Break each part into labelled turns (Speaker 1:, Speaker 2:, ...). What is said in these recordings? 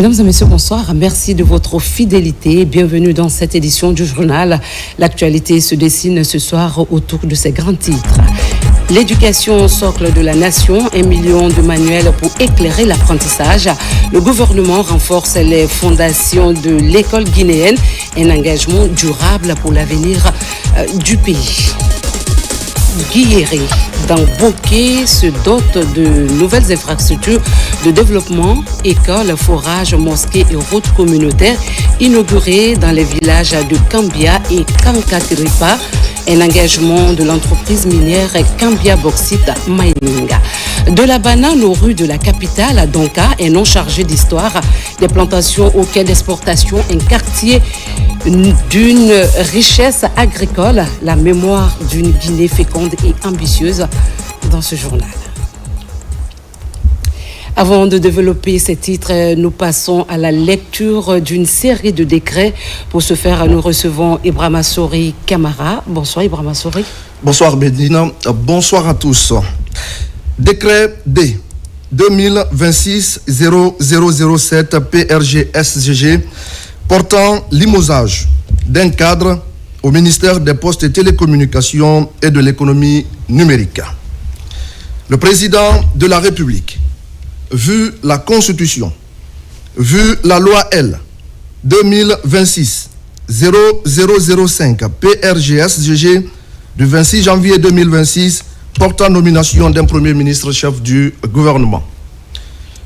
Speaker 1: Mesdames et messieurs, bonsoir. Merci de votre fidélité. Bienvenue dans cette édition du journal. L'actualité se dessine ce soir autour de ces grands titres. L'éducation socle de la nation, 1 million de manuels pour éclairer l'apprentissage. Le gouvernement renforce les fondations de l'école guinéenne. Un engagement durable pour l'avenir du pays. Guilleré, dans Bokeh, se dote de nouvelles infrastructures de développement, écoles, forages, mosquées et routes communautaires inaugurées dans les villages de Kambia et Kankatripa. Un engagement de l'entreprise minière Kambia Bauxite Mining. De la banane aux rues de la capitale à Donka, un nom chargé d'histoire, des plantations au quai d'exportation, un quartier d'une richesse agricole, la mémoire d'une Guinée féconde et ambitieuse dans ce journal. Avant de développer ces titres, nous passons à la lecture d'une série de décrets. Pour ce faire, nous recevons Ibrahima Sori Camara. Bonsoir Ibrahima Sori.
Speaker 2: Bonsoir Bédina. Bonsoir à tous. Décret D 2026-0007 PRG-SGG portant limosage d'un cadre au ministère des Postes et Télécommunications et de l'économie numérique. Le président de la République, vu la Constitution, vu la loi L 2026-0005 PRG-SGG du 26 janvier 2026 portant nomination d'un Premier ministre chef du gouvernement,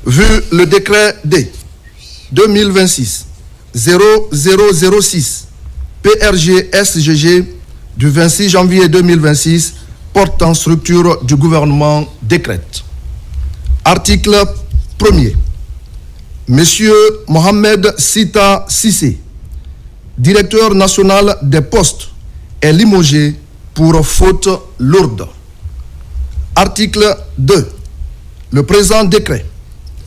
Speaker 2: vu le décret D 2026-0006 PRG-SGG du 26 janvier 2026 portant structure du gouvernement décrète. Article 1er. Monsieur Mohamed Sita Sissé, directeur national des postes, est limogé pour faute lourde. Article 2. Le présent décret,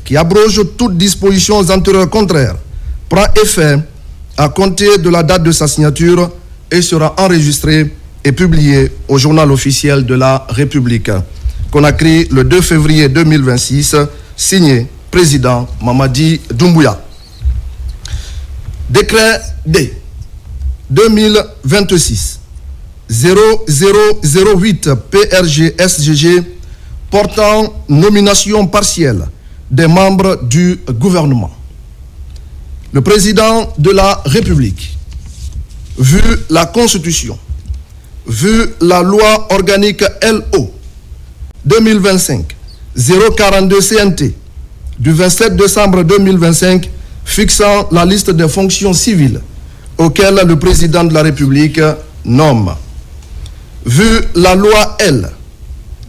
Speaker 2: qui abroge toutes dispositions antérieures contraires, prend effet à compter de la date de sa signature et sera enregistré et publié au journal officiel de la République. Conakry, le 2 février 2026, signé président Mamadi Doumbouya. Décret D 2026-0008 PRG-SGG portant nomination partielle des membres du gouvernement. Le président de la République, vu la Constitution, vu la loi organique LO 2025-042 CNT du 27 décembre 2025 fixant la liste des fonctions civiles auxquelles le président de la République nomme. Vu la loi L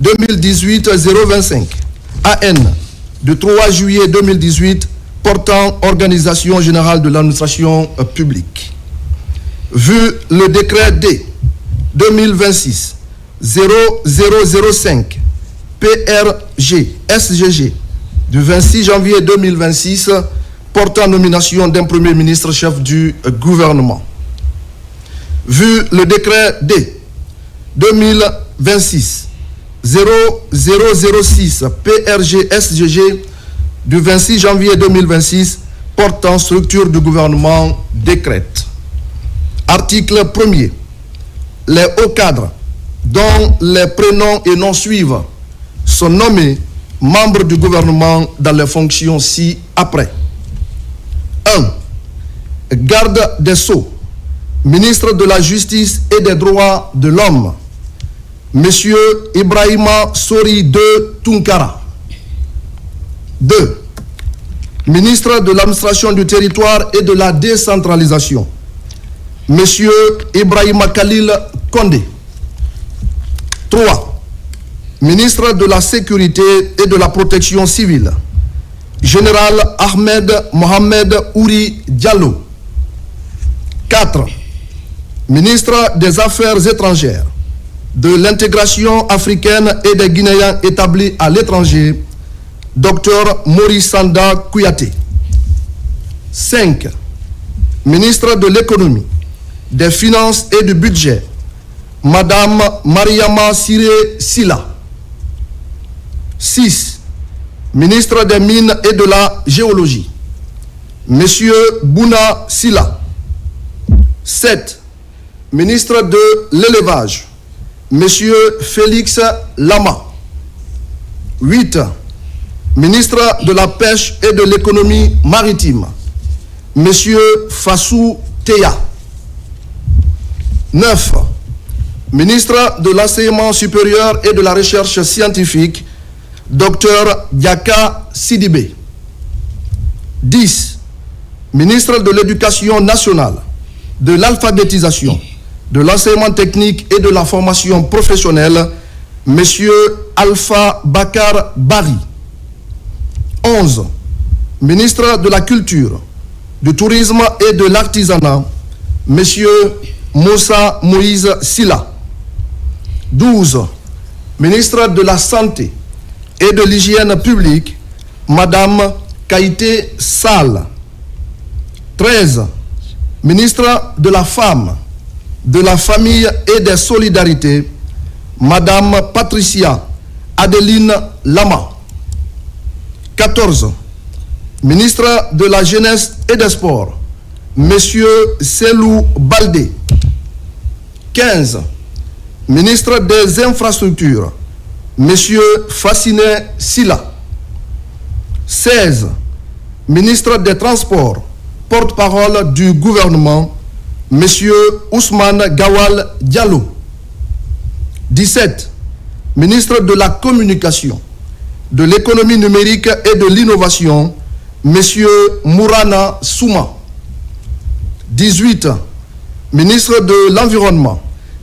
Speaker 2: 2018-025 AN du 3 juillet 2018 portant organisation générale de l'administration publique. Vu le décret D 2026-0005 PRG-SGG du 26 janvier 2026 portant nomination d'un Premier ministre chef du gouvernement. Vu le décret D 2026-0006 PRG-SGG du 26 janvier 2026 portant structure du gouvernement décrète. Article 1er. Les hauts cadres dont les prénoms et noms suivent sont nommés membres du gouvernement dans les fonctions ci-après. 1. Garde des Sceaux, ministre de la Justice et des Droits de l'Homme, Monsieur Ibrahima Sori de Tunkara. 2. Ministre de l'Administration du Territoire et de la Décentralisation, Monsieur Ibrahima Khalil Condé. 3. Ministre de la Sécurité et de la Protection civile, Général Ahmed Mohamed Ouri Diallo. 4. Ministre des Affaires étrangères, de l'intégration africaine et des Guinéens établis à l'étranger, Dr Maurice Sanda Kouyaté. 5. Ministre de l'économie, des finances et du budget, Madame Mariama Siré Silla. 6. Ministre des Mines et de la Géologie, M. Bouna Silla. 7. Ministre de l'Élevage, M. Félix Lama. 8. Ministre de la Pêche et de l'Économie maritime, M. Fassou Teya. 9. Ministre de l'Enseignement supérieur et de la Recherche scientifique, Dr Diaka Sidibé. 10. Ministre de l'Éducation nationale, de l'alphabétisation, de l'enseignement technique et de la formation professionnelle, M. Alpha Bakar Bari. 11. Ministre de la Culture, du Tourisme et de l'Artisanat, M. Moussa Moïse Silla. 12. Ministre de la Santé et de l'Hygiène publique, Madame Kaïté Sall. 13. Ministre de la Femme, de la Famille et des Solidarités, Madame Patricia Adeline Lama. 14. Ministre de la Jeunesse et des Sports, Monsieur Selou Baldé. 15. Ministre des Infrastructures, Monsieur Fassiné Silla. 16. Ministre des Transports, porte-parole du gouvernement, Monsieur Ousmane Gawal Diallo. 17. Ministre de la Communication, de l'économie numérique et de l'innovation, M. Mourana Souma. 18. Ministre de l'Environnement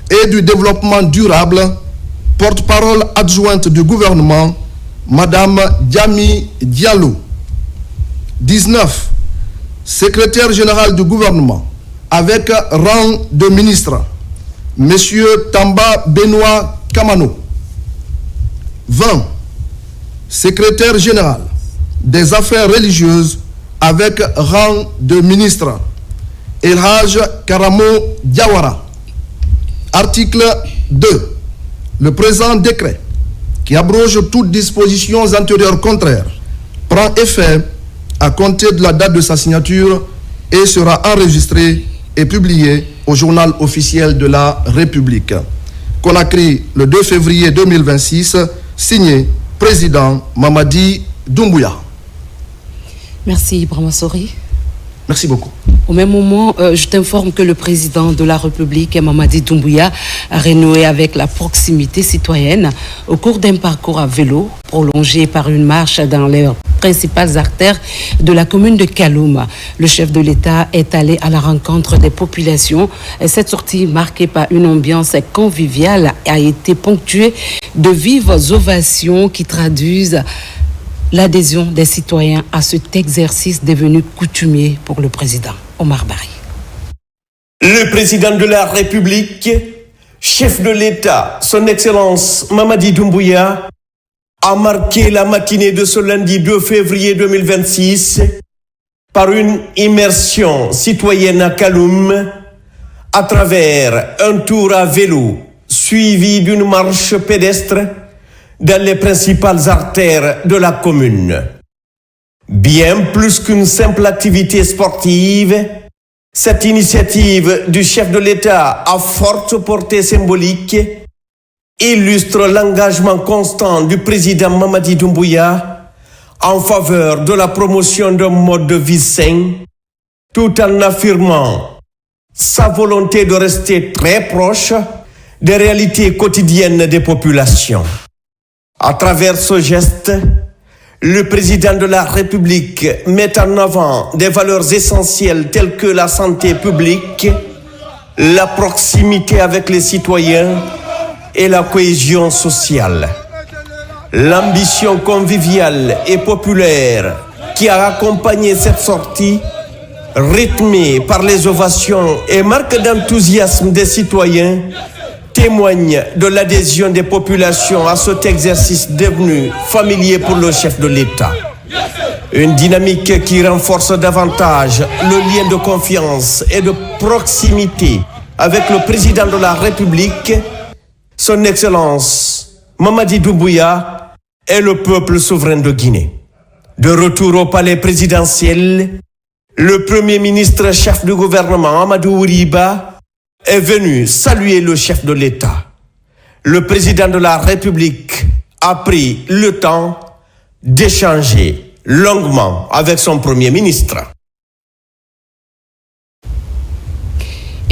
Speaker 2: et du Développement durable, porte-parole adjointe du gouvernement, Madame Diami Diallo. 19. Secrétaire général du gouvernement, avec rang de ministre, M. Tamba Benoît Kamano. 20. Secrétaire général des affaires religieuses avec rang de ministre, El Haj Karamo Diawara. Article 2. Le présent décret, qui abroge toutes dispositions antérieures contraires, prend effet à compter de la date de sa signature et sera enregistré et publié au journal officiel de la République. Conakry, le 2 février 2026, signé Président Mamadi Doumbouya.
Speaker 1: Merci, Ibrahima Sori.
Speaker 2: Merci beaucoup.
Speaker 1: Au même moment, je t'informe que le président de la République, Mamadi Doumbouya, a renoué avec la proximité citoyenne au cours d'un parcours à vélo prolongé par une marche dans les principales artères de la commune de Kaloum. Le chef de l'État est allé à la rencontre des populations. Cette sortie, marquée par une ambiance conviviale, a été ponctuée de vives ovations qui traduisent l'adhésion des citoyens à cet exercice devenu coutumier pour le président Omar Bari.
Speaker 3: Le président de la République, chef de l'État, son Excellence Mamadi Doumbouya, a marqué la matinée de ce lundi 2 février 2026 par une immersion citoyenne à Kaloum à travers un tour à vélo suivi d'une marche pédestre dans les principales artères de la commune. Bien plus qu'une simple activité sportive, cette initiative du chef de l'État à forte portée symbolique illustre l'engagement constant du président Mamadi Doumbouya en faveur de la promotion d'un mode de vie sain, tout en affirmant sa volonté de rester très proche des réalités quotidiennes des populations. À travers ce geste, le président de la République met en avant des valeurs essentielles telles que la santé publique, la proximité avec les citoyens et la cohésion sociale. L'ambition conviviale et populaire qui a accompagné cette sortie, rythmée par les ovations et marque d'enthousiasme des citoyens, témoigne de l'adhésion des populations à cet exercice devenu familier pour le chef de l'État. Une dynamique qui renforce davantage le lien de confiance et de proximité avec le président de la République, son Excellence Mamadi Doumbouya et le peuple souverain de Guinée. De retour au palais présidentiel, Le Premier ministre chef du gouvernement, Amadou Ouriba, est venu saluer le chef de l'État. Le président de la République a pris le temps d'échanger longuement avec son Premier ministre.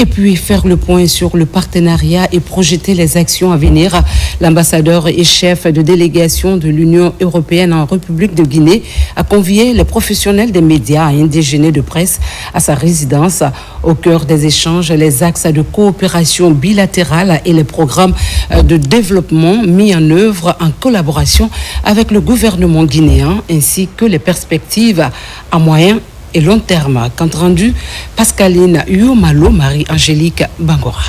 Speaker 1: Et puis faire le point sur le partenariat et projeter les actions à venir. L'ambassadeur et chef de délégation de l'Union européenne en République de Guinée a convié les professionnels des médias et indigénés de presse à sa résidence. Au cœur des échanges, les axes de coopération bilatérale et les programmes de développement mis en œuvre en collaboration avec le gouvernement guinéen, ainsi que les perspectives à moyen et long terme. Compte rendu, Pascaline Yomalo, Marie-Angélique Bangora.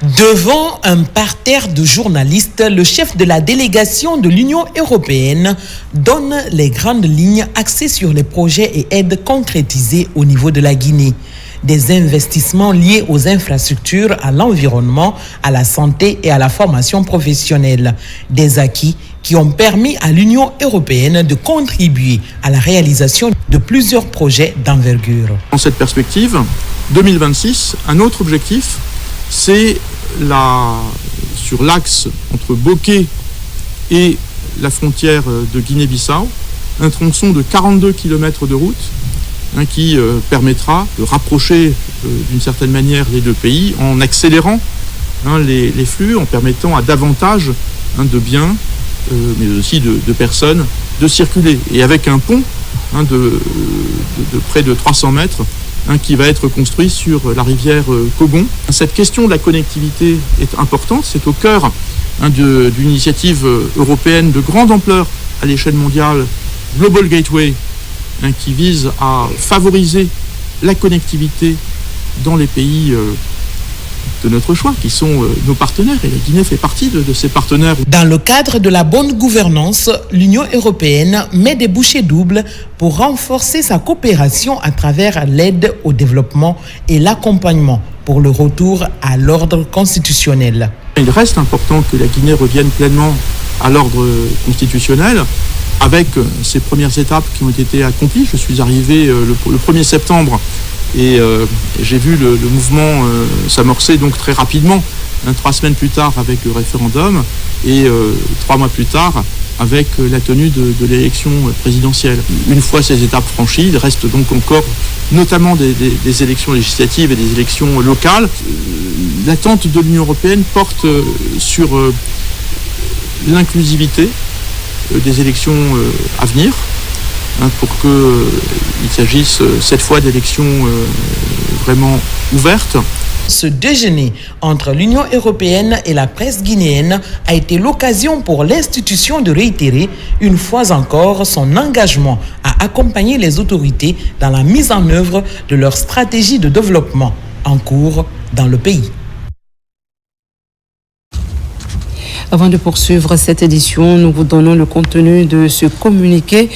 Speaker 4: Devant un parterre de journalistes, le chef de la délégation de l'Union européenne donne les grandes lignes axées sur les projets et aides concrétisés au niveau de la Guinée. Des investissements liés aux infrastructures, à l'environnement, à la santé et à la formation professionnelle. Des acquis qui ont permis à l'Union européenne de contribuer à la réalisation de plusieurs projets d'envergure.
Speaker 5: Dans cette perspective, 2026, un autre objectif, c'est sur l'axe entre Bokeh et la frontière de Guinée-Bissau, un tronçon de 42 km de route qui permettra de rapprocher d'une certaine manière les deux pays en accélérant les flux, en permettant à davantage de biens, mais aussi de personnes, de circuler. Et avec un pont de près de 300 mètres qui va être construit sur la rivière Kogon. Cette question de la connectivité est importante, c'est au cœur d'une initiative européenne de grande ampleur à l'échelle mondiale, Global Gateway, qui vise à favoriser la connectivité dans les pays de notre choix, qui sont nos partenaires, et la Guinée fait partie de ces partenaires.
Speaker 4: Dans le cadre de la bonne gouvernance, l'Union européenne met des bouchées doubles pour renforcer sa coopération à travers l'aide au développement et l'accompagnement pour le retour à l'ordre constitutionnel.
Speaker 5: Il reste important que la Guinée revienne pleinement à l'ordre constitutionnel, avec ces premières étapes qui ont été accomplies. Je suis arrivé le 1er septembre et j'ai vu le mouvement s'amorcer donc très rapidement, 3 semaines plus tard avec le référendum et 3 mois plus tard avec la tenue de l'élection présidentielle. Une fois ces étapes franchies, il reste donc encore notamment des élections législatives et des élections locales. L'attente de l'Union européenne porte sur l'inclusivité des élections à venir, pour qu'il s'agisse cette fois d'élections vraiment ouvertes.
Speaker 4: Ce déjeuner entre l'Union européenne et la presse guinéenne a été l'occasion pour l'institution de réitérer une fois encore son engagement à accompagner les autorités dans la mise en œuvre de leur stratégie de développement en cours dans le pays.
Speaker 1: Avant de poursuivre cette édition, nous vous donnons le contenu de ce communiqué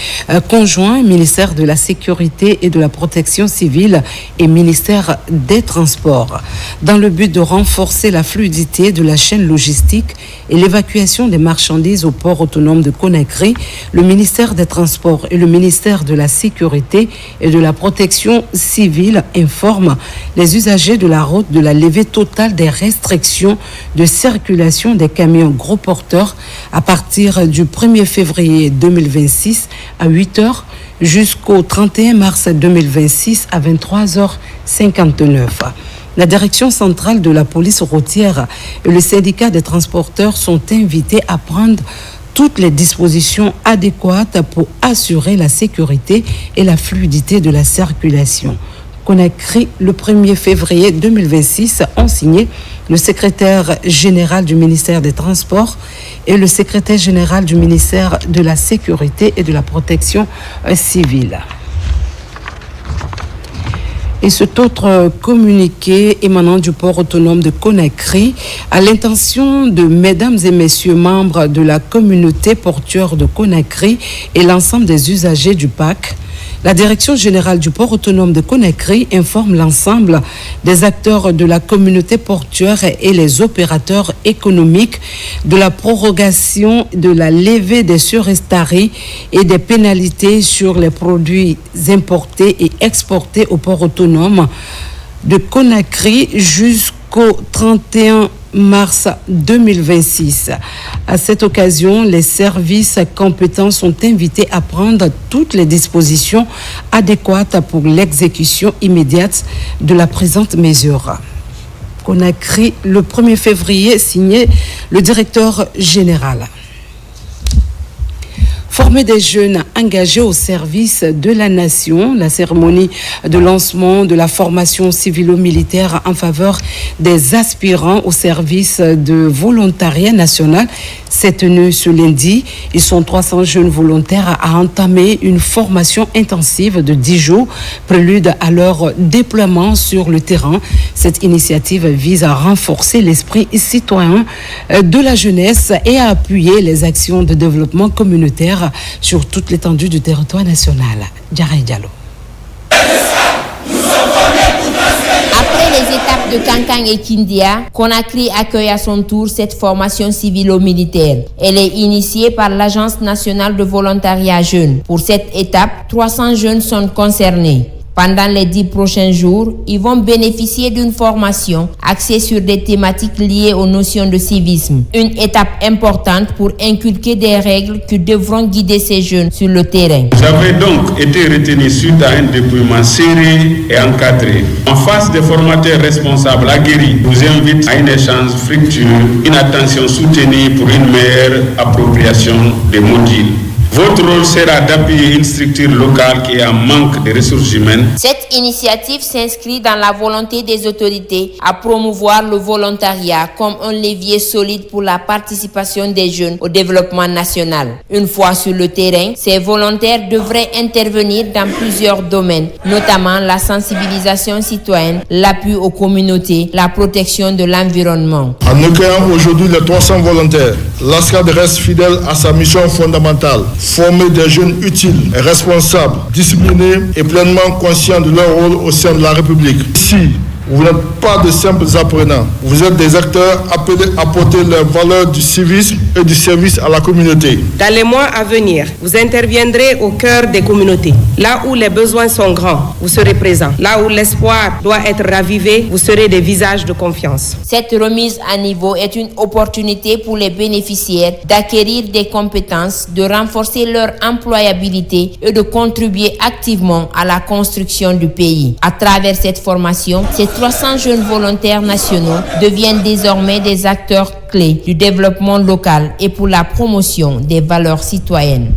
Speaker 1: conjoint ministère de la Sécurité et de la Protection civile et ministère des Transports. Dans le but de renforcer la fluidité de la chaîne logistique et l'évacuation des marchandises au port autonome de Conakry, le ministère des Transports et le ministère de la Sécurité et de la Protection civile informent les usagers de la route de la levée totale des restrictions de circulation des camions gros porteurs à partir du 1er février 2026 à 8h jusqu'au 31 mars 2026 à 23h59. La direction centrale de la police routière et le syndicat des transporteurs sont invités à prendre toutes les dispositions adéquates pour assurer la sécurité et la fluidité de la circulation. Conakry, le 1er février 2026, ont signé le secrétaire général du ministère des Transports et le secrétaire général du ministère de la Sécurité et de la Protection civile. Et cet autre communiqué émanant du port autonome de Conakry à l'intention de mesdames et messieurs membres de la communauté portuaire de Conakry et l'ensemble des usagers du PAC, La Direction générale du port autonome de Conakry informe l'ensemble des acteurs de la communauté portuaire et les opérateurs économiques de la prorogation de la levée des surestaries et des pénalités sur les produits importés et exportés au port autonome de Conakry jusqu'au 31 mars 2026. À cette occasion, les services compétents sont invités à prendre toutes les dispositions adéquates pour l'exécution immédiate de la présente mesure. Conakry, le 1er février, signé le directeur général. Former des jeunes engagés au service de la nation, la cérémonie de lancement de la formation civilo-militaire en faveur des aspirants au service de volontariat national s'est tenue ce lundi. Ils sont 300 jeunes volontaires à entamer une formation intensive de 10 jours, prélude à leur déploiement sur le terrain. Cette initiative vise à renforcer l'esprit citoyen de la jeunesse et à appuyer les actions de développement communautaire sur toute l'étendue du territoire national. Djaré Diallo.
Speaker 6: Après les étapes de Kankan et Kindia, Conakry accueille à son tour cette formation civilo-militaire. Elle est initiée par l'Agence nationale de volontariat jeunes. Pour cette étape, 300 jeunes sont concernés. Pendant les 10 prochains jours, ils vont bénéficier d'une formation axée sur des thématiques liées aux notions de civisme. Une étape importante pour inculquer des règles qui devront guider ces jeunes sur le terrain.
Speaker 7: J'avais donc été retenu suite à un déploiement serré et encadré. En face des formateurs responsables aguerris, je vous invite à un échange fructueux, une attention soutenue pour une meilleure appropriation des modules. Votre rôle sera d'appuyer une structure locale qui est en manque de ressources humaines.
Speaker 6: Cette initiative s'inscrit dans la volonté des autorités à promouvoir le volontariat comme un levier solide pour la participation des jeunes au développement national. Une fois sur le terrain, ces volontaires devraient intervenir dans plusieurs domaines, notamment la sensibilisation citoyenne, l'appui aux communautés, la protection de l'environnement.
Speaker 2: En accueillant aujourd'hui les 300 volontaires, l'ASCAD reste fidèle à sa mission fondamentale. Former des jeunes utiles, responsables, disciplinés et pleinement conscients de leur rôle au sein de la République. Ici, vous n'êtes pas de simples apprenants. Vous êtes des acteurs appelés à porter les valeurs du civisme et du service à la communauté.
Speaker 8: Dans les mois à venir, vous interviendrez au cœur des communautés. Là où les besoins sont grands, vous serez présents. Là où l'espoir doit être ravivé, vous serez des visages de confiance.
Speaker 6: Cette remise à niveau est une opportunité pour les bénéficiaires d'acquérir des compétences, de renforcer leur employabilité et de contribuer activement à la construction du pays. À travers cette formation, ces 300 jeunes volontaires nationaux deviennent désormais des acteurs clés du développement local et pour la promotion des valeurs citoyennes.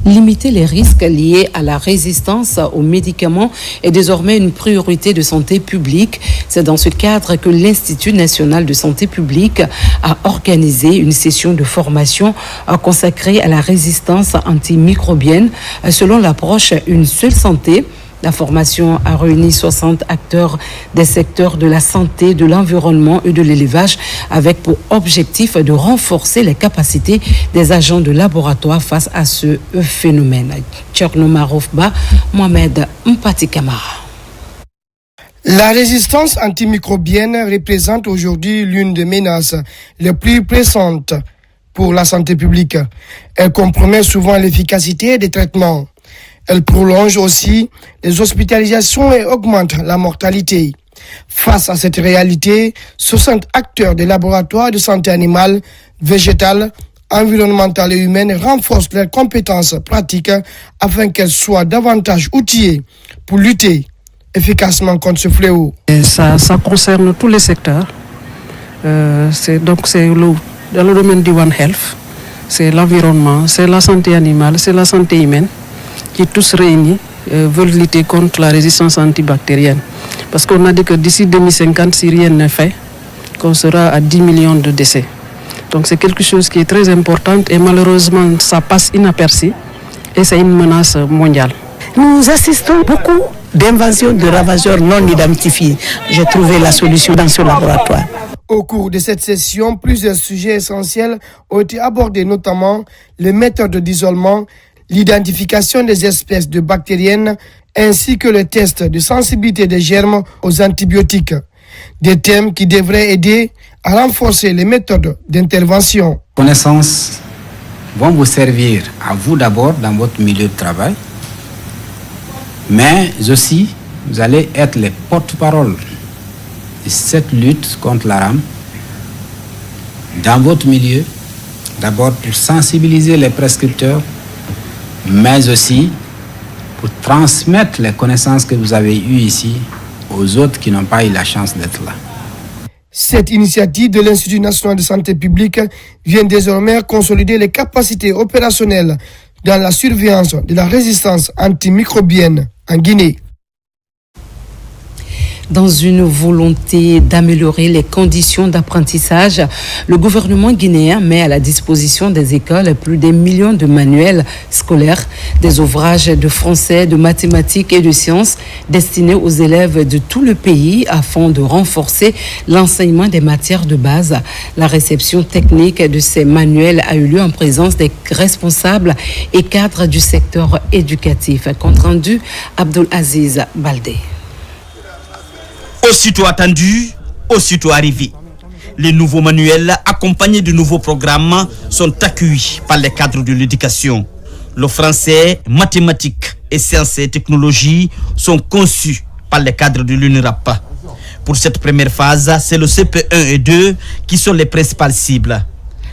Speaker 1: Limiter les risques liés à la résistance aux médicaments est désormais une priorité de santé publique. C'est dans ce cadre que l'Institut national de santé publique a organisé une session de formation consacrée à la résistance antimicrobienne selon l'approche Une seule santé. La formation a réuni 60 acteurs des secteurs de la santé, de l'environnement et de l'élevage avec pour objectif de renforcer les capacités des agents de laboratoire face à ce phénomène. Tchernomarovba, Mohamed Mpati Kamara.
Speaker 9: La résistance antimicrobienne représente aujourd'hui l'une des menaces les plus pressantes pour la santé publique. Elle compromet souvent l'efficacité des traitements. Elle prolonge aussi les hospitalisations et augmente la mortalité. Face à cette réalité, 60 acteurs des laboratoires de santé animale, végétale, environnementale et humaine renforcent leurs compétences pratiques afin qu'elles soient davantage outillées pour lutter efficacement contre ce fléau.
Speaker 10: Ça concerne tous les secteurs. C'est dans le domaine du One Health, c'est l'environnement, c'est la santé animale, c'est la santé humaine, qui tous réunis veulent lutter contre la résistance antibactérienne. Parce qu'on a dit que d'ici 2050, si rien n'est fait, qu'on sera à 10 millions de décès. Donc c'est quelque chose qui est très important et malheureusement ça passe inaperçu et c'est une menace mondiale.
Speaker 11: Nous assistons beaucoup d'inventions de ravageurs non identifiés. J'ai trouvé la solution dans ce laboratoire.
Speaker 9: Au cours de cette session, plusieurs sujets essentiels ont été abordés, notamment les méthodes d'isolement, l'identification des espèces de bactériennes ainsi que le test de sensibilité des germes aux antibiotiques. Des thèmes qui devraient aider à renforcer les méthodes d'intervention.
Speaker 12: Connaissances vont vous servir à vous d'abord dans votre milieu de travail, mais aussi vous allez être les porte-parole de cette lutte contre la rame dans votre milieu, d'abord pour sensibiliser les prescripteurs, mais aussi pour transmettre les connaissances que vous avez eues ici aux autres qui n'ont pas eu la chance d'être là.
Speaker 9: Cette initiative de l'Institut national de santé publique vient désormais consolider les capacités opérationnelles dans la surveillance de la résistance antimicrobienne en Guinée.
Speaker 1: Dans une volonté d'améliorer les conditions d'apprentissage, le gouvernement guinéen met à la disposition des écoles plus d'1 million de manuels scolaires, des ouvrages de français, de mathématiques et de sciences destinés aux élèves de tout le pays afin de renforcer l'enseignement des matières de base. La réception technique de ces manuels a eu lieu en présence des responsables et cadres du secteur éducatif. Compte rendu, Abdul Aziz Baldé.
Speaker 13: Aussitôt attendu, aussitôt arrivé. Les nouveaux manuels accompagnés de nouveaux programmes sont accueillis par les cadres de l'éducation. Le français, mathématiques et sciences et technologies sont conçus par les cadres de l'UNIRAP. Pour cette première phase, c'est le CP1 et 2 qui sont les principales cibles.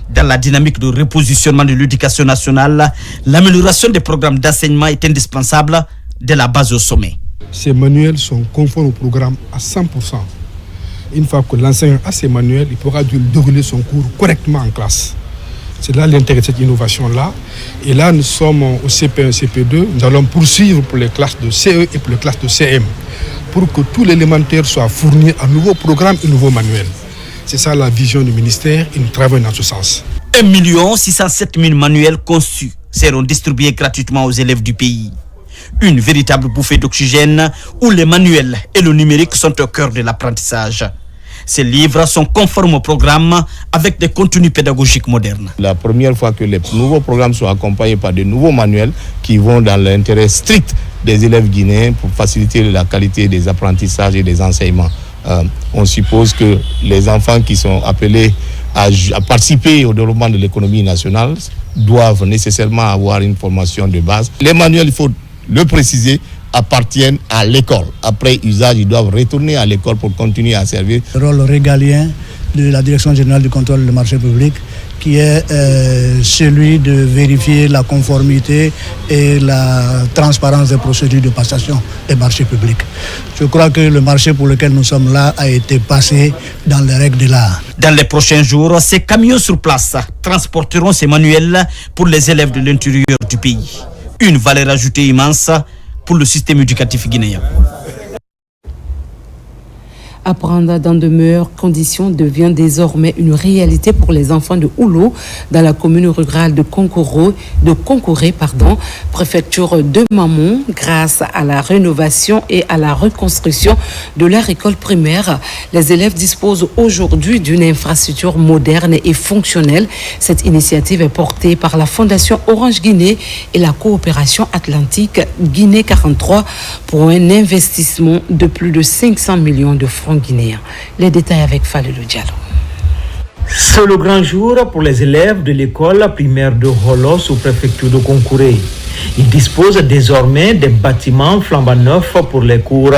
Speaker 13: Dans la dynamique de repositionnement de l'éducation nationale, l'amélioration des programmes d'enseignement est indispensable de la base au sommet.
Speaker 14: Ces manuels sont conformes au programme à 100%. Une fois que l'enseignant a ces manuels, il pourra dérouler son cours correctement en classe. C'est là l'intérêt de cette innovation-là. Et là, nous sommes au CP1, CP2. Nous allons poursuivre pour les classes de CE et pour les classes de CM, pour que tout l'élémentaire soit fourni à nouveau programme et nouveau manuel. C'est ça la vision du ministère et nous travaillons dans ce sens.
Speaker 13: 1 607 000 manuels conçus seront distribués gratuitement aux élèves du pays. Une véritable bouffée d'oxygène où les manuels et le numérique sont au cœur de l'apprentissage. Ces livres sont conformes au programme avec des contenus pédagogiques modernes.
Speaker 15: La première fois que les nouveaux programmes sont accompagnés par de nouveaux manuels qui vont dans l'intérêt strict des élèves guinéens pour faciliter la qualité des apprentissages et des enseignements. On suppose que les enfants qui sont appelés à participer au développement de l'économie nationale doivent nécessairement avoir une formation de base. Les manuels, il faut le préciser, appartiennent à l'école. Après usage, ils doivent retourner à l'école pour continuer à servir.
Speaker 16: Le rôle régalien de la Direction générale du contrôle des marchés publics, qui est celui de vérifier la conformité et la transparence des procédures de passation des marchés publics. Je crois que le marché pour lequel nous sommes là a été passé dans les règles de l'art.
Speaker 13: Dans les prochains jours, ces camions sur place transporteront ces manuels pour les élèves de l'intérieur du pays. Une valeur ajoutée immense pour le système éducatif guinéen.
Speaker 1: Apprendre dans de meilleures conditions devient désormais une réalité pour les enfants de Oulo, dans la commune rurale de Konkoré, préfecture de Mamon, grâce à la rénovation et à la reconstruction de leur école primaire. Les élèves disposent aujourd'hui d'une infrastructure moderne et fonctionnelle. Cette initiative est portée par la Fondation Orange Guinée et la coopération atlantique Guinée 43 pour un investissement de plus de 500 millions de francs guinéens. Les détails avec Falilou Diallo.
Speaker 17: C'est le grand jour pour les élèves de l'école primaire de Holo sous préfecture de Konkoré. Ils disposent désormais des bâtiments flambant neufs pour les cours,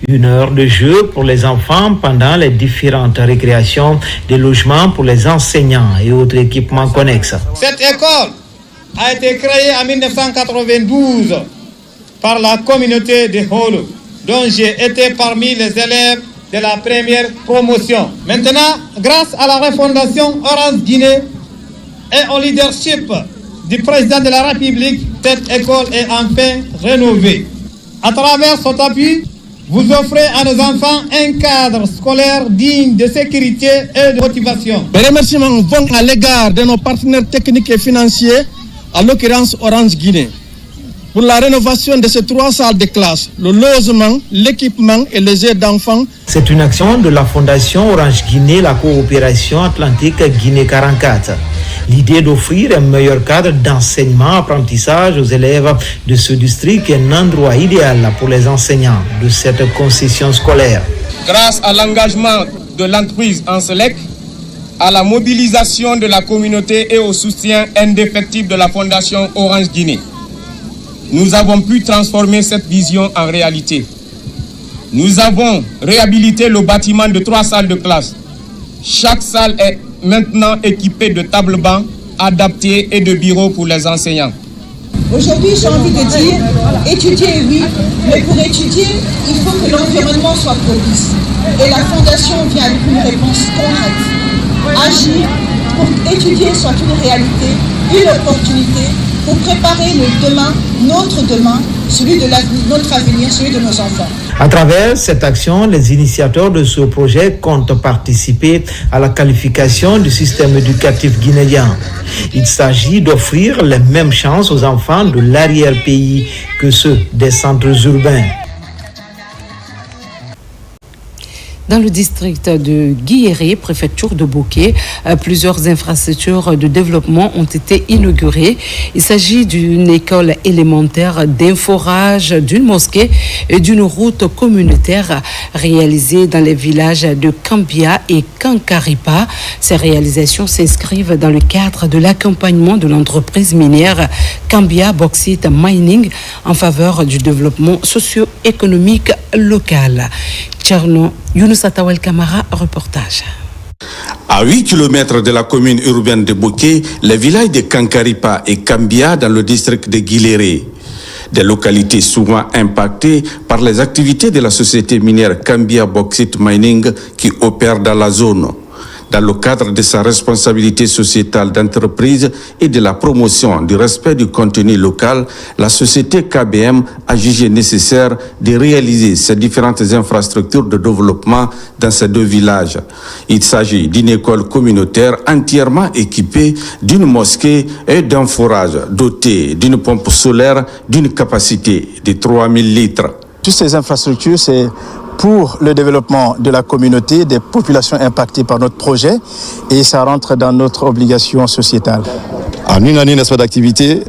Speaker 17: 1 heure de jeu pour les enfants pendant les différentes récréations, des logements pour les enseignants et autres équipements connexes.
Speaker 18: Cette école a été créée en 1992 par la communauté de Holo, dont j'ai été parmi les élèves de la première promotion. Maintenant, grâce à la refondation Orange Guinée et au leadership du président de la République, cette école est enfin rénovée. À travers cet appui, vous offrez à nos enfants un cadre scolaire digne de sécurité et de motivation. Les remerciements vont à l'égard de nos partenaires techniques et financiers, à l'occurrence Orange Guinée, pour la rénovation de ces 3 salles de classe, le logement, l'équipement et les aides d'enfants.
Speaker 17: C'est une action de la Fondation Orange Guinée, la coopération atlantique Guinée 44. L'idée d'offrir un meilleur cadre d'enseignement-apprentissage aux élèves de ce district est un endroit idéal pour les enseignants de cette concession scolaire.
Speaker 19: Grâce à l'engagement de l'entreprise Anselec, à la mobilisation de la communauté et au soutien indéfectible de la Fondation Orange Guinée, nous avons pu transformer cette vision en réalité. Nous avons réhabilité le bâtiment de 3 salles de classe. Chaque salle est maintenant équipée de tables-bancs adaptés et de bureaux pour les enseignants.
Speaker 20: Aujourd'hui, j'ai envie de dire, étudier, oui, mais pour étudier, il faut que l'environnement soit propice. Et la Fondation vient avec une réponse concrète. Agir pour qu'étudier soit une réalité, une opportunité pour préparer le demain, notre demain, celui de notre avenir, celui de nos enfants.
Speaker 17: À travers cette action, les initiateurs de ce projet comptent participer à la qualification du système éducatif guinéen. Il s'agit d'offrir les mêmes chances aux enfants de l'arrière-pays que ceux des centres urbains.
Speaker 1: Dans le district de Guilleré, préfecture de Boké, plusieurs infrastructures de développement ont été inaugurées. Il s'agit d'une école élémentaire, d'un forage, d'une mosquée et d'une route communautaire réalisée dans les villages de Kambia et Kankaripa. Ces réalisations s'inscrivent dans le cadre de l'accompagnement de l'entreprise minière Kambia Bauxite Mining en faveur du développement socio-économique local. Tcherno, Younous Atawel Kamara, reportage.
Speaker 21: À 8 km de la commune urbaine de Boké, les villages de Kankaripa et Kambia dans le district de Guiléré. Des localités souvent impactées par les activités de la société minière Kambia Bauxite Mining qui opère dans la zone. Dans le cadre de sa responsabilité sociétale d'entreprise et de la promotion du respect du contenu local, la société KBM a jugé nécessaire de réaliser ces différentes infrastructures de développement dans ces 2 villages. Il s'agit d'une école communautaire entièrement équipée d'une mosquée et d'un forage doté d'une pompe solaire d'une capacité de 3000 litres.
Speaker 22: Toutes ces infrastructures, c'est pour le développement de la communauté, des populations impactées par notre projet, et ça rentre dans notre obligation sociétale.
Speaker 23: En une année, n'est-ce pas, d'activité,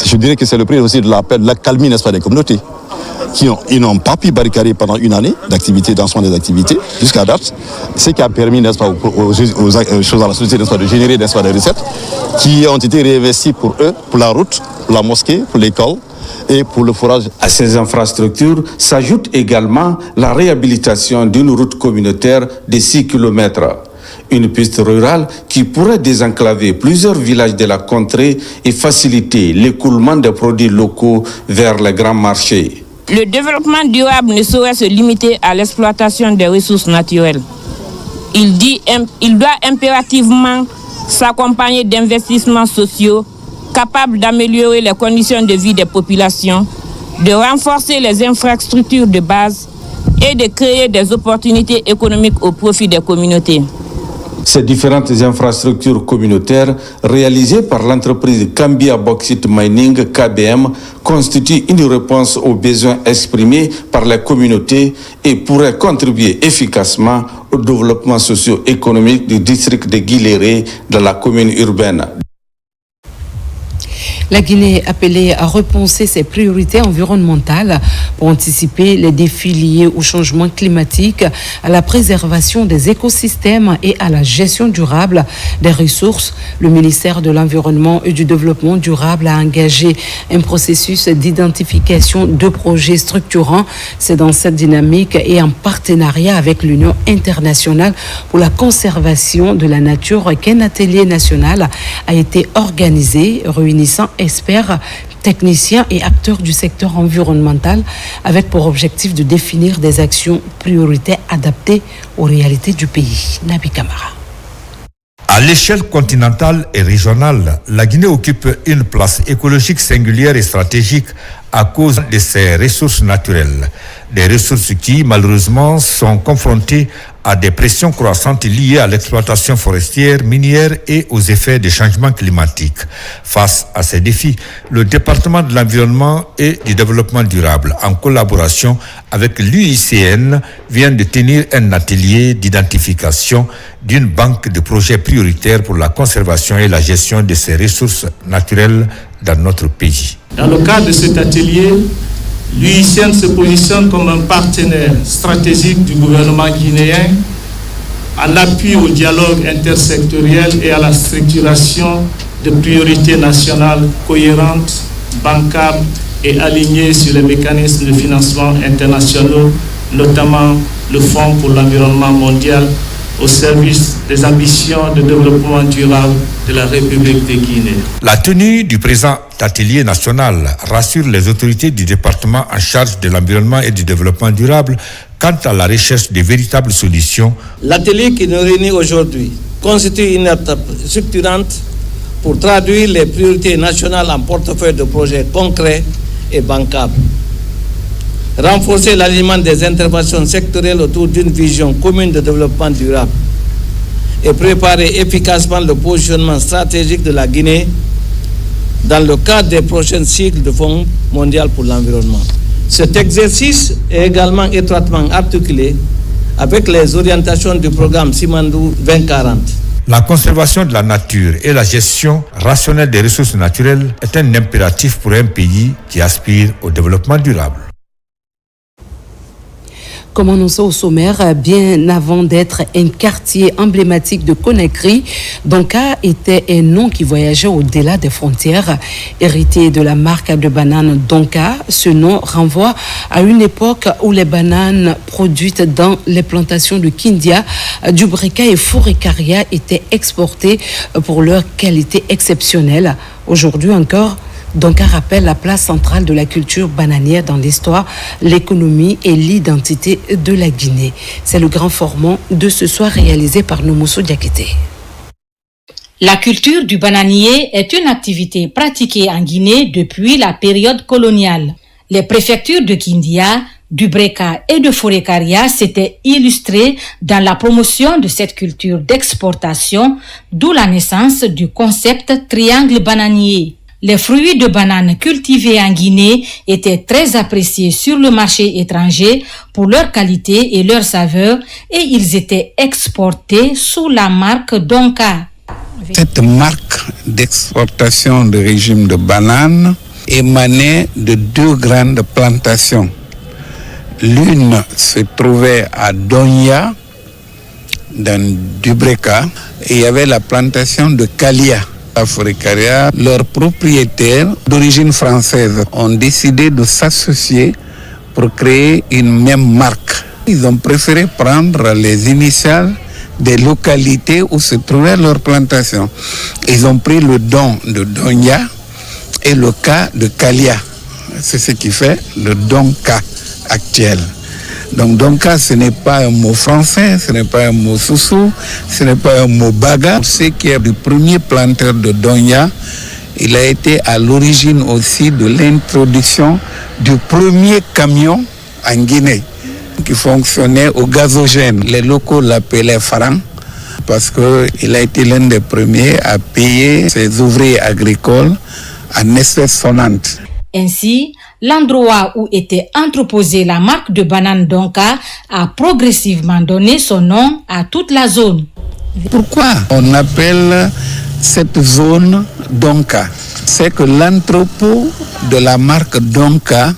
Speaker 23: je dirais que c'est le prix aussi de l'accalmie, n'est-ce pas, des communautés ils n'ont pas pu barricader pendant une année d'activité, d'ensemble des activités, jusqu'à date, ce qui a permis, n'est-ce pas, aux choses à la société, n'est-ce pas, de générer, n'est-ce pas, des recettes qui ont été réinvesties pour eux, pour la route, pour la mosquée, pour l'école et pour le forage.
Speaker 21: À ces infrastructures s'ajoute également la réhabilitation d'une route communautaire de 6 km. Une piste rurale qui pourrait désenclaver plusieurs villages de la contrée et faciliter l'écoulement des produits locaux vers les grands marchés.
Speaker 24: Le développement durable ne saurait se limiter à l'exploitation des ressources naturelles. Il doit impérativement s'accompagner d'investissements sociaux capables d'améliorer les conditions de vie des populations, de renforcer les infrastructures de base et de créer des opportunités économiques au profit des communautés.
Speaker 21: Ces différentes infrastructures communautaires réalisées par l'entreprise Kambia Bauxite Mining KBM constituent une réponse aux besoins exprimés par les communautés et pourraient contribuer efficacement au développement socio-économique du district de Guiléré dans la commune urbaine.
Speaker 1: La Guinée est appelée à repenser ses priorités environnementales pour anticiper les défis liés au changement climatique, à la préservation des écosystèmes et à la gestion durable des ressources. Le ministère de l'Environnement et du Développement durable a engagé un processus d'identification de projets structurants. C'est dans cette dynamique et en partenariat avec l'Union internationale pour la conservation de la nature qu'un atelier national a été organisé, réunissant experts, techniciens et acteurs du secteur environnemental avec pour objectif de définir des actions prioritaires adaptées aux réalités du pays. Nabi Kamara.
Speaker 25: À l'échelle continentale et régionale, la Guinée occupe une place écologique singulière et stratégique à cause de ses ressources naturelles. Des ressources qui, malheureusement, sont confrontées à des pressions croissantes liées à l'exploitation forestière, minière et aux effets des changements climatiques. Face à ces défis, le département de l'environnement et du développement durable, en collaboration avec l'UICN, vient de tenir un atelier d'identification d'une banque de projets prioritaires pour la conservation et la gestion de ces ressources naturelles dans notre pays.
Speaker 2: Dans le cadre de cet atelier, l'UICN se positionne comme un partenaire stratégique du gouvernement guinéen en appui au dialogue intersectoriel et à la structuration de priorités nationales cohérentes, bancables et alignées sur les mécanismes de financement internationaux, notamment le Fonds pour l'environnement mondial, au service des ambitions de développement durable de la République de Guinée.
Speaker 25: La tenue du présent atelier national rassure les autorités du département en charge de l'environnement et du développement durable quant à la recherche de véritables solutions.
Speaker 3: L'atelier qui nous réunit aujourd'hui constitue une étape structurante pour traduire les priorités nationales en portefeuille de projets concrets et bancables. Renforcer l'alignement des interventions sectorielles autour d'une vision commune de développement durable et préparer efficacement le positionnement stratégique de la Guinée dans le cadre des prochains cycles du Fonds mondial pour l'environnement. Cet exercice est également étroitement articulé avec les orientations du programme Simandou 2040.
Speaker 25: La conservation de la nature et la gestion rationnelle des ressources naturelles est un impératif pour un pays qui aspire au développement durable.
Speaker 1: Comme annoncé au sommaire, bien avant d'être un quartier emblématique de Conakry, Donka était un nom qui voyageait au-delà des frontières. Hérité de la marque de bananes Donka, ce nom renvoie à une époque où les bananes produites dans les plantations de Kindia, Dubreka et Fourekaria étaient exportées pour leur qualité exceptionnelle. Aujourd'hui encore, Donka rappelle la place centrale de la culture bananière dans l'histoire, l'économie et l'identité de la Guinée. C'est le grand format de ce soir réalisé par Nomoso Diakité.
Speaker 4: La culture du bananier est une activité pratiquée en Guinée depuis la période coloniale. Les préfectures de Kindia, Dubreka et de Fourekaria s'étaient illustrées dans la promotion de cette culture d'exportation, d'où la naissance du concept triangle bananier. Les fruits de banane cultivés en Guinée étaient très appréciés sur le marché étranger pour leur qualité et leur saveur et ils étaient exportés sous la marque Donka.
Speaker 5: Cette marque d'exportation de régime de banane émanait de deux grandes plantations. L'une se trouvait à Donya, dans Dubreka, et il y avait la plantation de Kalia. À Fourekaria, leurs propriétaires d'origine française ont décidé de s'associer pour créer une même marque. Ils ont préféré prendre les initiales des localités où se trouvait leur plantation. Ils ont pris le don de Donya et le K de Kalia. C'est ce qui fait le Donka actuel. Donc Donka, ce n'est pas un mot français, ce n'est pas un mot soussou, ce n'est pas un mot baga. C'est qui est le premier planteur de Donya. Il a été à l'origine aussi de l'introduction du premier camion en Guinée qui fonctionnait au gazogène. Les locaux l'appelaient Farang parce qu'il a été l'un des premiers à payer ses ouvriers agricoles en espèces sonnantes.
Speaker 4: Ainsi, l'endroit où était entreposée la marque de banane Donka a progressivement donné son nom à toute la zone.
Speaker 5: Pourquoi on appelle cette zone Donka? C'est que l'entrepôt de la marque Donka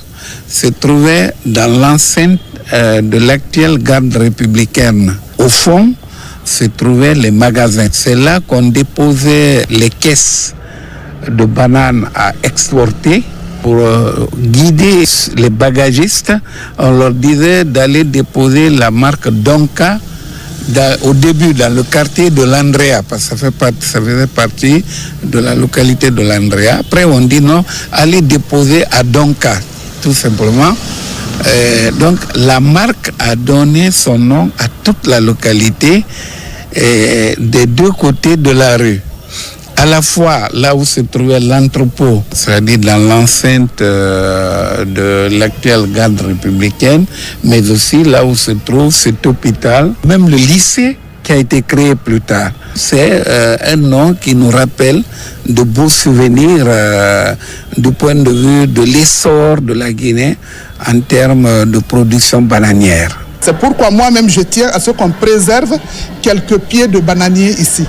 Speaker 5: se trouvait dans l'enceinte de l'actuelle garde républicaine. Au fond, se trouvaient les magasins. C'est là qu'on déposait les caisses de bananes à exporter. Pour guider les bagagistes, on leur disait d'aller déposer la marque Donka au début dans le quartier de l'Andrea, parce que ça faisait partie de la localité de l'Andrea. Après, on dit non, allez déposer à Donka, tout simplement. Donc, la marque a donné son nom à toute la localité des deux côtés de la rue. à la fois là où se trouvait l'entrepôt, c'est-à-dire dans l'enceinte de l'actuelle garde républicaine, mais aussi là où se trouve cet hôpital, même le lycée qui a été créé plus tard. C'est un nom qui nous rappelle de beaux souvenirs du point de vue de l'essor de la Guinée en termes de production bananière.
Speaker 6: C'est pourquoi moi-même je tiens à ce qu'on préserve quelques pieds de bananiers ici.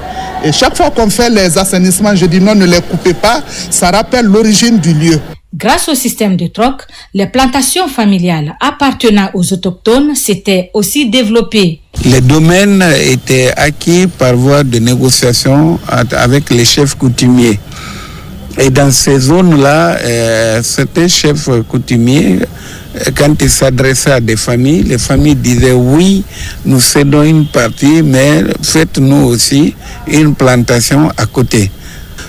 Speaker 6: Et chaque fois qu'on fait les assainissements, je dis non, ne les coupez pas, ça rappelle l'origine du lieu.
Speaker 4: Grâce au système de troc, les plantations familiales appartenant aux autochtones s'étaient aussi développées.
Speaker 5: Les domaines étaient acquis par voie de négociation avec les chefs coutumiers. Et dans ces zones-là, certains chefs coutumiers, quand ils s'adressaient à des familles, les familles disaient oui, nous cédons une partie, mais faites-nous aussi une plantation à côté.